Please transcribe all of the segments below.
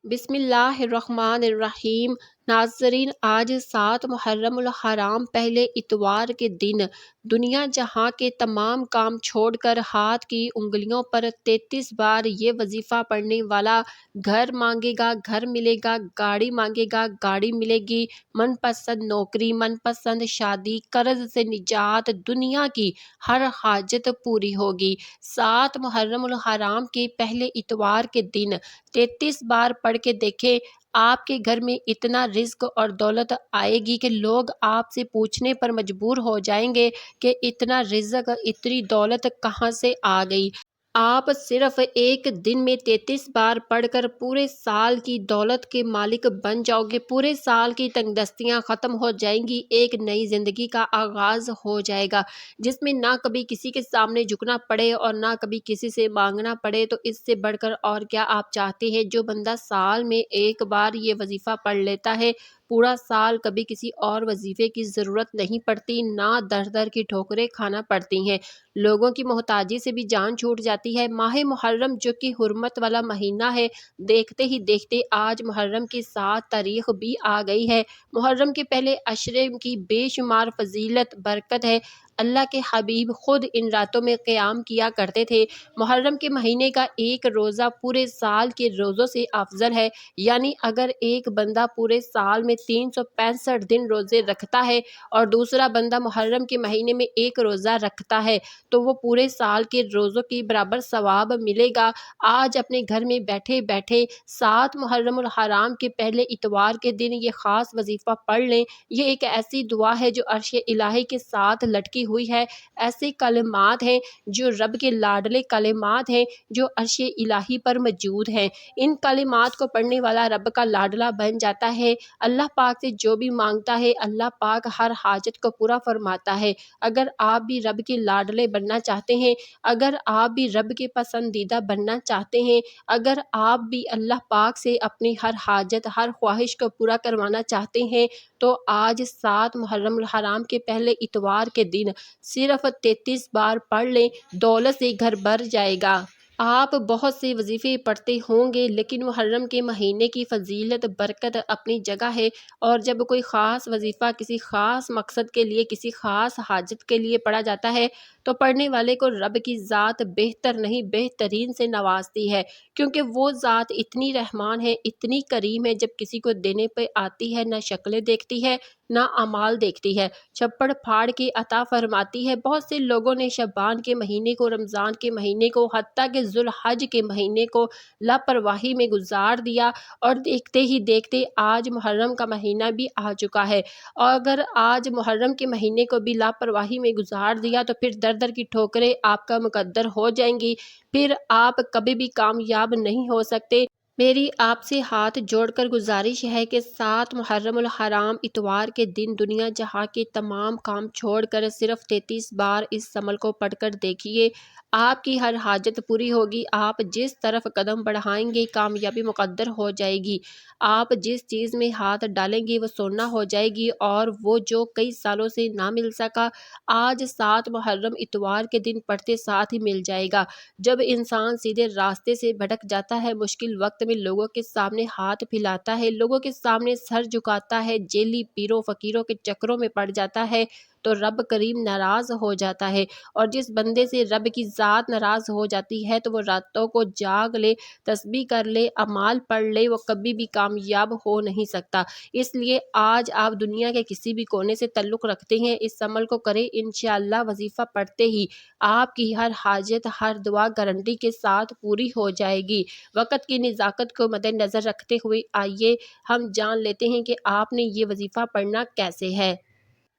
بسم اللہ الرحمن الرحیم۔ ناظرین، آج 7 محرم الحرام پہلے اتوار کے دن دنیا جہاں کے تمام کام چھوڑ کر ہاتھ کی انگلیوں پر 33 بار یہ وظیفہ پڑھنے والا گھر مانگے گا گھر ملے گا، گاڑی مانگے گا گاڑی ملے گی، من پسند نوکری، من پسند شادی، قرض سے نجات، دنیا کی ہر حاجت پوری ہوگی۔ 7 محرم الحرام کے پہلے اتوار کے دن 33 بار پڑھ کے دیکھیں، آپ کے گھر میں اتنا رزق اور دولت آئے گی کہ لوگ آپ سے پوچھنے پر مجبور ہو جائیں گے کہ اتنا رزق اتنی دولت کہاں سے آ گئی۔ آپ صرف ایک دن میں 33 بار پڑھ کر پورے سال کی دولت کے مالک بن جاؤ گے، پورے سال کی تنگ دستیاں ختم ہو جائیں گی، ایک نئی زندگی کا آغاز ہو جائے گا جس میں نہ کبھی کسی کے سامنے جھکنا پڑے اور نہ کبھی کسی سے مانگنا پڑے۔ تو اس سے بڑھ کر اور کیا آپ چاہتے ہیں؟ جو بندہ سال میں ایک بار یہ وظیفہ پڑھ لیتا ہے، پورا سال کبھی کسی اور وظیفے کی ضرورت نہیں پڑتی، نہ در در کی ٹھوکریں کھانا پڑتی ہیں، لوگوں کی محتاجی سے بھی جان چھوٹ جاتی ہے۔ ماہ محرم جو کہ حرمت والا مہینہ ہے، دیکھتے ہی دیکھتے آج محرم کی 7 تاریخ بھی آ گئی ہے۔ محرم کے پہلے عشرے کی بے شمار فضیلت برکت ہے۔ اللہ کے حبیب خود ان راتوں میں قیام کیا کرتے تھے۔ محرم کے مہینے کا ایک روزہ پورے سال کے روزوں سے افضل ہے، یعنی اگر ایک بندہ پورے سال میں 365 دن روزے رکھتا ہے اور دوسرا بندہ محرم کے مہینے میں ایک روزہ رکھتا ہے تو وہ پورے سال کے روزوں کی برابر ثواب ملے گا۔ آج اپنے گھر میں بیٹھے بیٹھے 7 محرم الحرام کے پہلے اتوار کے دن یہ خاص وظیفہ پڑھ لیں۔ یہ ایک ایسی دعا ہے جو عرش الہی کے ساتھ لٹکی ہوئی ہے، ایسے کلمات ہیں جو رب کے لاڈلے کلمات ہیں جو عرش الہی پر موجود ہیں۔ ان کلمات کو پڑھنے والا رب کا لاڈلا بن جاتا ہے۔ اللہ پاک سے جو بھی مانگتا ہے اللہ پاک ہر حاجت کو پورا فرماتا ہے۔ اگر آپ بھی رب کے لاڈلے بننا چاہتے ہیں، اگر آپ بھی رب کے پسندیدہ بننا چاہتے ہیں، اگر آپ بھی اللہ پاک سے اپنی ہر حاجت ہر خواہش کو پورا کروانا چاہتے ہیں تو آج 7 محرم الحرام کے پہلے اتوار کے دن صرف 33 بار پڑھ لیں، دولت سے گھر بھر جائے گا۔ آپ بہت سے وظیفے پڑھتے ہوں گے لیکن محرم کے مہینے کی فضیلت برکت اپنی جگہ ہے، اور جب کوئی خاص وظیفہ کسی خاص مقصد کے لیے کسی خاص حاجت کے لیے پڑھا جاتا ہے تو پڑھنے والے کو رب کی ذات بہتر نہیں بہترین سے نوازتی ہے، کیونکہ وہ ذات اتنی رحمان ہے، اتنی کریم ہے، جب کسی کو دینے پہ آتی ہے نہ شکلیں دیکھتی ہے نہ اعمال دیکھتی ہے، چھپڑ پھاڑ کے عطا فرماتی ہے۔ بہت سے لوگوں نے شعبان کے مہینے کو، رمضان کے مہینے کو، حتیٰ کہ ذوالحج کے مہینے کو لاپرواہی میں گزار دیا، اور دیکھتے ہی دیکھتے آج محرم کا مہینہ بھی آ چکا ہے، اور اگر آج محرم کے مہینے کو بھی لاپرواہی میں گزار دیا تو پھر در در کی ٹھوکریں آپ کا مقدر ہو جائیں گی، پھر آپ کبھی بھی کامیاب نہیں ہو سکتے۔ میری آپ سے ہاتھ جوڑ کر گزارش ہے کہ 7 محرم الحرام اتوار کے دن دنیا جہاں کے تمام کام چھوڑ کر صرف 33 بار اس عمل کو پڑھ کر دیکھیے، آپ کی ہر حاجت پوری ہوگی۔ آپ جس طرف قدم بڑھائیں گے کامیابی مقدر ہو جائے گی، آپ جس چیز میں ہاتھ ڈالیں گے وہ سونا ہو جائے گی، اور وہ جو کئی سالوں سے نہ مل سکا آج 7 محرم اتوار کے دن پڑھتے ساتھ ہی مل جائے گا۔ جب انسان سیدھے راستے سے بھٹک جاتا ہے، مشکل وقت میں لوگوں کے سامنے ہاتھ پھیلاتا ہے، لوگوں کے سامنے سر جھکاتا ہے، جیلی پیروں فقیروں کے چکروں میں پڑ جاتا ہے تو رب کریم ناراض ہو جاتا ہے، اور جس بندے سے رب کی ذات ناراض ہو جاتی ہے تو وہ راتوں کو جاگ لے، تسبیح کر لے، اعمال پڑھ لے، وہ کبھی بھی کامیاب ہو نہیں سکتا۔ اس لیے آج آپ دنیا کے کسی بھی کونے سے تعلق رکھتے ہیں، اس عمل کو کریں، انشاءاللہ وظیفہ پڑھتے ہی آپ کی ہر حاجت ہر دعا گارنٹی کے ساتھ پوری ہو جائے گی۔ وقت کی نزاکت کو مد نظر رکھتے ہوئے آئیے ہم جان لیتے ہیں کہ آپ نے یہ وظیفہ پڑھنا کیسے ہے۔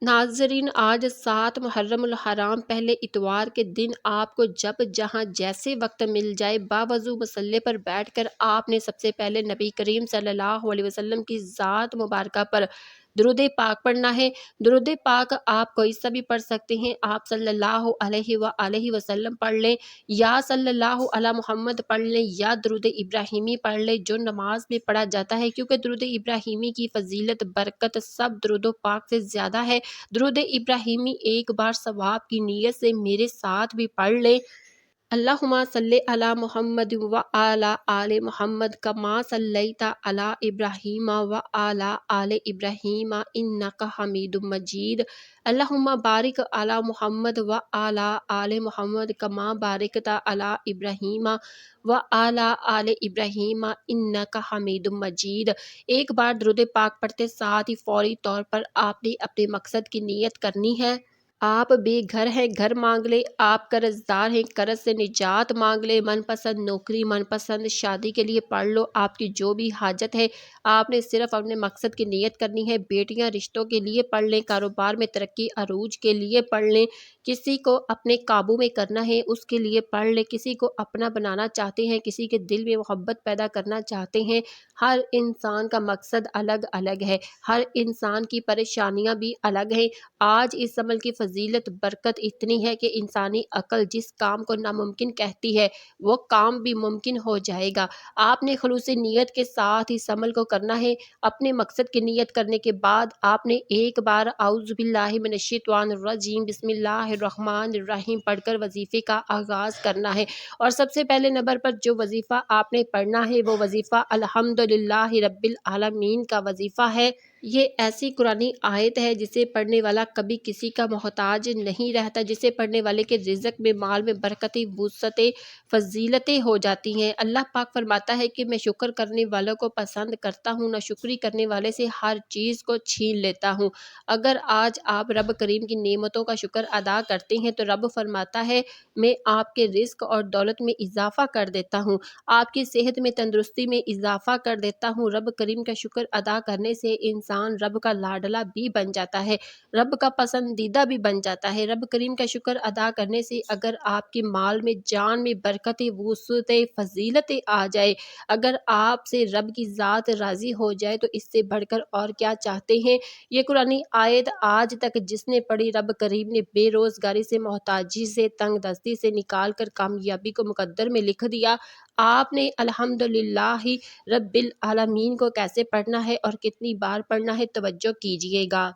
ناظرین، آج 7 محرم الحرام پہلے اتوار کے دن آپ کو جب جہاں جیسے وقت مل جائے باوضو مصلی پر بیٹھ کر آپ نے سب سے پہلے نبی کریم صلی اللہ علیہ وسلم کی ذات مبارکہ پر درود پاک پڑھنا ہے۔ درود پاک آپ کوئی سا بھی پڑھ سکتے ہیں، آپ صلی اللہ علیہ وآلہ وسلم پڑھ لیں، یا صلی اللہ علی محمد پڑھ لیں، یا درود ابراہیمی پڑھ لیں جو نماز میں پڑھا جاتا ہے، کیونکہ درود ابراہیمی کی فضیلت برکت سب درود پاک سے زیادہ ہے۔ درود ابراہیمی ایک بار ثواب کی نیت سے میرے ساتھ بھی پڑھ لیں۔ اللہم صلی علی محمد و علی آل محمد کما صلیت علی ابراہیم و علی آل ابراہیم انک حمید مجید۔ اللہم بارک علی محمد و علی آل محمد کما بارکت علی ابراہیم و علی آل ابراہیم انک حمید مجید۔ ایک بار درود پاک پڑھتے ساتھ ہی فوری طور پر آپ نے اپنے مقصد کی نیت کرنی ہے۔ آپ بے گھر ہیں، گھر مانگ لے، آپ قرض دار ہیں، قرض سے نجات مانگ لے، من پسند نوکری، من پسند شادی کے لیے پڑھ لو، آپ کی جو بھی حاجت ہے آپ نے صرف اپنے مقصد کی نیت کرنی ہے۔ بیٹیاں رشتوں کے لیے پڑھ لیں، کاروبار میں ترقی عروج کے لیے پڑھ لیں، کسی کو اپنے قابو میں کرنا ہے اس کے لیے پڑھ لیں، کسی کو اپنا بنانا چاہتے ہیں، کسی کے دل میں محبت پیدا کرنا چاہتے ہیں۔ ہر انسان کا مقصد الگ الگ ہے، ہر انسان کی پریشانیاں بھی الگ ہیں۔ آج اس عمل کی فضیلت برکت اتنی ہے کہ انسانی عقل جس کام کو ناممکن کہتی ہے وہ کام بھی ممکن ہو جائے گا۔ آپ نے خلوص نیت کے ساتھ اس عمل کو کرنا ہے۔ اپنے مقصد کی نیت کرنے کے بعد آپ نے ایک بار اعوذ باللہ من الشیطان الرجیم بسم اللہ الرحمن الرحیم پڑھ کر وظیفے کا آغاز کرنا ہے، اور سب سے پہلے نمبر پر جو وظیفہ آپ نے پڑھنا ہے وہ وظیفہ الحمدللہ رب العالمین کا وظیفہ ہے۔ یہ ایسی قرآنی آیت ہے جسے پڑھنے والا کبھی کسی کا محتاج نہیں رہتا، جسے پڑھنے والے کے رزق میں، مال میں برکتیں، وسعتیں، فضیلتیں ہو جاتی ہیں۔ اللہ پاک فرماتا ہے کہ میں شکر کرنے والوں کو پسند کرتا ہوں، ناشکری کرنے والے سے ہر چیز کو چھین لیتا ہوں۔ اگر آج آپ رب کریم کی نعمتوں کا شکر ادا کرتے ہیں تو رب فرماتا ہے میں آپ کے رزق اور دولت میں اضافہ کر دیتا ہوں، آپ کی صحت میں، تندرستی میں اضافہ کر دیتا ہوں۔ رب کریم کا شکر ادا کرنے سے انسان رب کا لاڈلا بھی بن جاتا ہے، رب کا پسندیدہ بھی بن جاتا ہے۔ رب کریم کا شکر ادا کرنے سے اگر آپ کے مال میں، جان میں برکتیں، وسعتیں، فضیلتیں آ جائے، اگر آپ سے رب کی ذات راضی ہو جائے تو اس سے بڑھ کر اور کیا چاہتے ہیں۔ یہ قرآنی آیت آج تک جس نے پڑھی رب کریم نے بے روزگاری سے، محتاجی سے، تنگ دستی سے نکال کر کامیابی کو مقدر میں لکھ دیا۔ آپ نے الحمدللہ رب العالمین کو کیسے پڑھنا ہے اور کتنی بار پڑھنا ہے توجہ کیجئے گا۔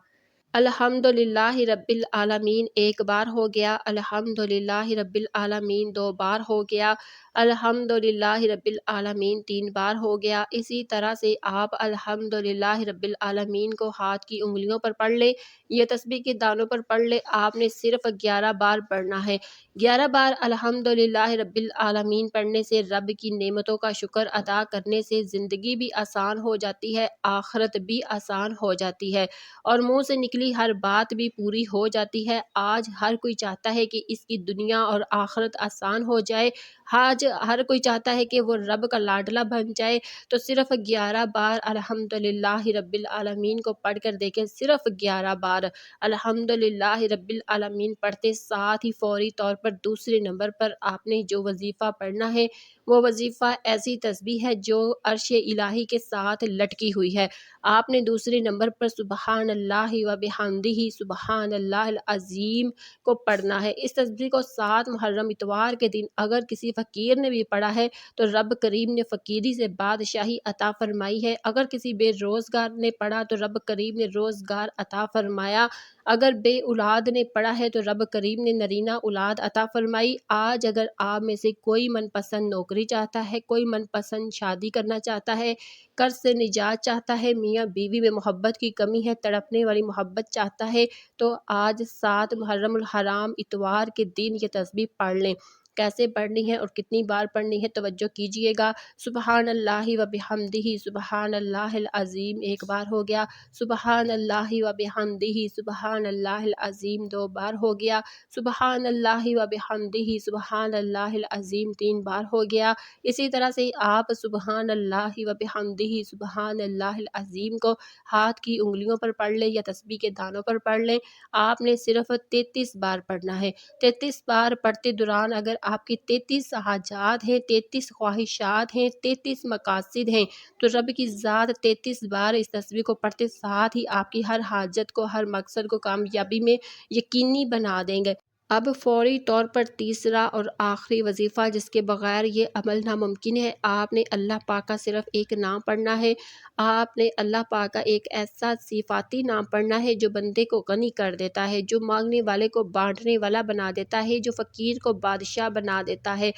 الحمدللہ رب العالمین ایک بار ہو گیا، الحمدللہ رب العالمین دو بار ہو گیا، الحمدللہ رب العالمین تین بار ہو گیا۔ اسی طرح سے آپ الحمدللہ رب العالمین کو ہاتھ کی انگلیوں پر پڑھ لیں، یہ تسبیح کے دانوں پر پڑھ لیں۔ آپ نے صرف 11 بار پڑھنا ہے۔ 11 بار الحمدللہ رب العالمین پڑھنے سے، رب کی نعمتوں کا شکر ادا کرنے سے زندگی بھی آسان ہو جاتی ہے، آخرت بھی آسان ہو جاتی ہے، اور منہ سے نکلی ہر بات بھی پوری ہو جاتی ہے۔ آج ہر کوئی چاہتا ہے کہ اس کی دنیا اور آخرت آسان ہو جائے، آج ہر کوئی چاہتا ہے کہ وہ رب کا لاڈلا بن جائے، تو صرف 11 بار الحمدللہ رب العالمین کو پڑھ کر دیکھیں، صرف 11 بار الحمدللہ رب العالمین پڑھتے ساتھ ہی فوری طور پر دوسرے نمبر پر آپ نے جو وظیفہ پڑھنا ہے وہ وظیفہ ایسی تسبیح ہے جو عرش الہی کے ساتھ لٹکی ہوئی ہے۔ آپ نے دوسرے نمبر پر سبحان اللہ و بحمدہ سبحان اللہ العظیم کو پڑھنا ہے۔ اس تسبیح کو 7 محرم اتوار کے دن اگر کسی فقیر نے بھی پڑھا ہے تو رب کریم نے فقیری سے بادشاہی عطا فرمائی ہے، اگر کسی بے روزگار نے پڑھا تو رب کریم نے روزگار عطا فرمایا، اگر بے اولاد نے پڑھا ہے تو رب کریم نے نرینہ اولاد عطا فرمائی۔ آج اگر آپ میں سے کوئی من پسند نوکری چاہتا ہے، کوئی من پسند شادی کرنا چاہتا ہے، قرض سے نجات چاہتا ہے، میاں بیوی میں محبت کی کمی ہے، تڑپنے والی محبت چاہتا ہے، تو آج 7 محرم الحرام اتوار کے دن یہ تسبیح پڑھ لیں۔ کیسے پڑھنی ہے اور کتنی بار پڑھنی ہے توجہ کیجئے گا۔ سبحان اللہ و بحمدہ سبحان اللہ العظیم ایک بار ہو گیا، سبحان اللہ و بحمدہ سبحان اللہ العظیم دو بار ہو گیا، سبحان اللہ و بحمدہ سبحان اللہ العظیم تین بار ہو گیا۔ اسی طرح سے آپ سبحان اللہ و بحمدہ سبحان اللہ العظیم کو ہاتھ کی انگلیوں پر پڑھ لیں یا تسبیح کے دانوں پر پڑھ لیں۔ آپ نے صرف 33 بار پڑھنا ہے۔ 33 بار پڑھتے دوران اگر آپ کی 33 حاجات ہیں، 33 خواہشات ہیں، 33 مقاصد ہیں، تو رب کی ذات 33 بار اس تسبیح کو پڑھتے ساتھ ہی آپ کی ہر حاجت کو، ہر مقصد کو کامیابی میں یقینی بنا دیں گے۔ اب فوری طور پر تیسرا اور آخری وظیفہ جس کے بغیر یہ عمل ناممکن ہے، آپ نے اللہ پاک کا صرف ایک نام پڑھنا ہے۔ آپ نے اللہ پاک کا ایک ایسا صفاتی نام پڑھنا ہے جو بندے کو غنی کر دیتا ہے، جو مانگنے والے کو بانٹنے والا بنا دیتا ہے، جو فقیر کو بادشاہ بنا دیتا ہے۔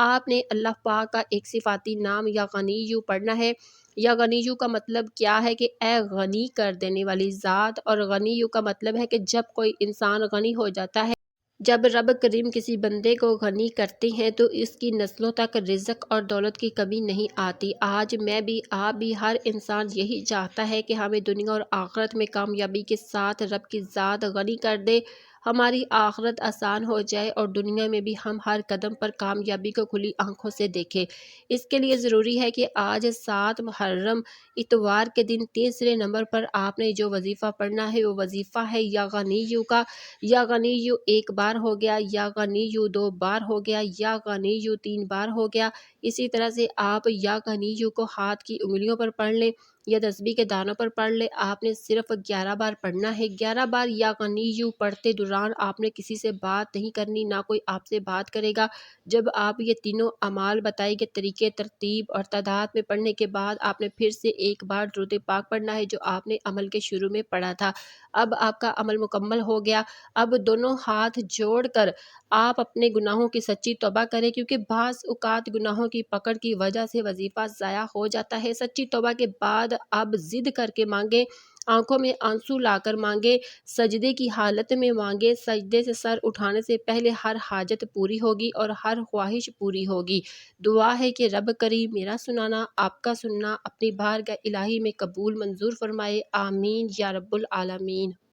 آپ نے اللہ پاک کا ایک صفاتی نام یا غنیو پڑھنا ہے۔ یا غنیو کا مطلب کیا ہے کہ اے غنی کر دینے والی ذات، اور غنیو کا مطلب ہے کہ جب کوئی انسان غنی ہو جاتا ہے، جب رب کریم کسی بندے کو غنی کرتے ہیں تو اس کی نسلوں تک رزق اور دولت کی کمی نہیں آتی۔ آج میں بھی، آپ بھی، ہر انسان یہی چاہتا ہے کہ ہمیں دنیا اور آخرت میں کامیابی کے ساتھ رب کی ذات غنی کر دے، ہماری آخرت آسان ہو جائے اور دنیا میں بھی ہم ہر قدم پر کامیابی کو کھلی آنکھوں سے دیکھیں۔ اس کے لیے ضروری ہے کہ آج 7 محرم اتوار کے دن تیسرے نمبر پر آپ نے جو وظیفہ پڑھنا ہے وہ وظیفہ ہے یا غنیو کا۔ یا غنیو ایک بار ہو گیا، یا غنیو 2 بار ہو گیا، یا غنیو 3 بار ہو گیا۔ اسی طرح سے آپ یا غنیو کو ہاتھ کی انگلیوں پر پڑھ لیں یا تسبیح کے دانوں پر پڑھ لیں۔ آپ نے صرف 11 بار پڑھنا ہے۔ 11 بار یا غنیو پڑھتے دوران آپ نے کسی سے بات نہیں کرنی، نہ کوئی آپ سے بات کرے گا۔ جب آپ یہ تینوں اعمال بتائے گئے طریقے، ترتیب اور تعداد میں پڑھنے کے بعد آپ نے پھر سے ایک بار درود پاک پڑھنا ہے جو آپ نے عمل کے شروع میں پڑھا تھا۔ اب آپ کا عمل مکمل ہو گیا۔ اب دونوں ہاتھ جوڑ کر آپ اپنے گناہوں کی سچی توبہ کریں، کیونکہ بعض اوقات گناہوں کی پکڑ کی وجہ سے وظیفہ ضائع ہو جاتا ہے۔ سچی توبہ کے بعد اب ضد کر کے مانگیں، آنکھوں میں آنسو لا کر مانگیں، سجدے کی حالت میں مانگیں۔ سجدے سے سر اٹھانے سے پہلے ہر حاجت پوری ہوگی اور ہر خواہش پوری ہوگی۔ دعا ہے کہ رب کریم میرا سنانا، آپ کا سننا اپنی بارگاہ الہی میں قبول منظور فرمائے، آمین یا رب العالمین۔